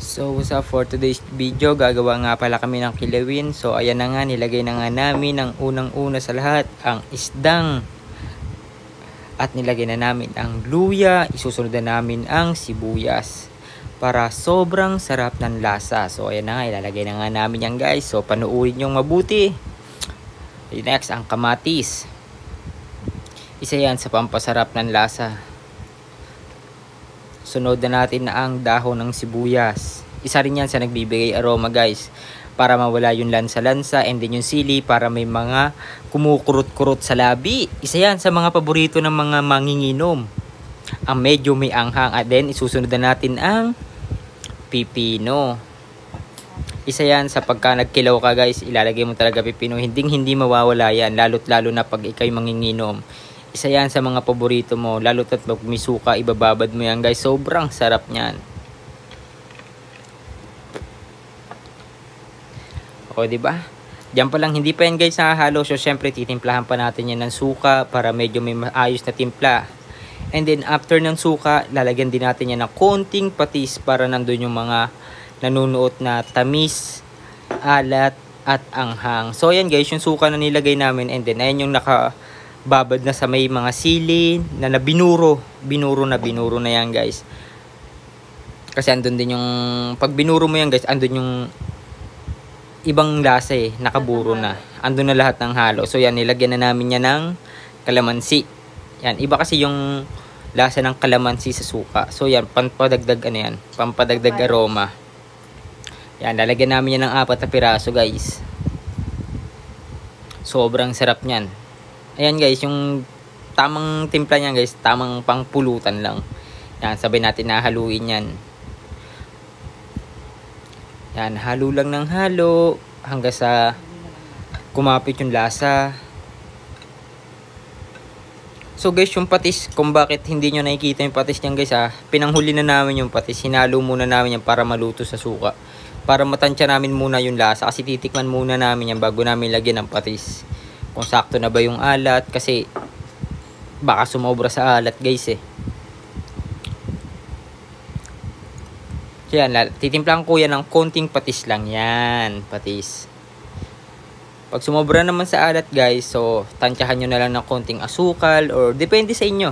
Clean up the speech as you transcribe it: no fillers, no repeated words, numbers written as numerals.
So what's up for today's video, gagawa nga pala kami ng kilawin. So ayan na nga, nilagay na nga namin ang unang-una sa lahat, ang isdang. At nilagay na namin ang luya, isusunod na namin ang sibuyas. Para sobrang sarap ng lasa. So ayan na nga, ilalagay na nga namin yan guys. So panuorin nyo mabuti. Next, ang kamatis. Isa yan sa pampasarap ng lasa. Sunod na natin na ang dahon ng sibuyas. Isa rin yan sa nagbibigay aroma guys. Para mawala yung lansa-lansa. And then yung sili para may mga kumukurot-kurot sa labi. Isa yan sa mga paborito ng mga manginginom. Ang medyo may anghang. At then isusunod na natin ang pipino. Isa yan sa pagka nagkilaw ka guys. Ilalagay mo talaga pipino. Hindi mawawala yan. Lalo't lalo na pag ikay manginginom. Isa yan sa mga paborito mo. Lalo't at pag may suka, ibababad mo yan guys. Sobrang sarap niyan. O diba? Diyan pa lang, hindi pa yan guys nakahalo. So syempre titimplahan pa natin yan ng suka para medyo may maayos na timpla. And then after ng suka, lalagyan din natin yan ng konting patis para nandun yung mga nanunuot na tamis, alat at anghang. So ayan guys, yung suka na nilagay namin. And then ayan yung nakababad na sa may mga sili na binuro na yan guys. Kasi andun din yung pag binuro mo yan guys, andun yung ibang lasa nakaburo na. Andun na lahat ng halo. So yan, nilagyan na namin yan ng kalamansi. Yan, iba kasi yung lasa ng kalamansi sa suka. So yan, pampadagdag pampadagdag aroma. Yan, lalagyan namin yan ng 4 na piraso guys. Sobrang sarap niyan. Ayan guys, yung tamang timpla niyan guys, tamang pangpulutan lang. Yan, sabay natin nahaluin yan. Yan, halo lang ng halo hanggang sa kumapit yung lasa. So guys, yung patis, kung bakit hindi nyo nakikita yung patis niyan guys pinanghuli na namin yung patis. Hinalo muna namin yan para maluto sa suka. Para matansya namin muna yung lasa. Kasi titikman muna namin yan bago namin lagyan ng patis. Kung sakto na ba yung alat. Kasi baka sumobra sa alat guys So yan, titimplahan ko yan ng konting patis lang. Yan, patis. Pag sumobra naman sa alat guys, so tansyahan nyo na lang ng konting asukal or depende sa inyo.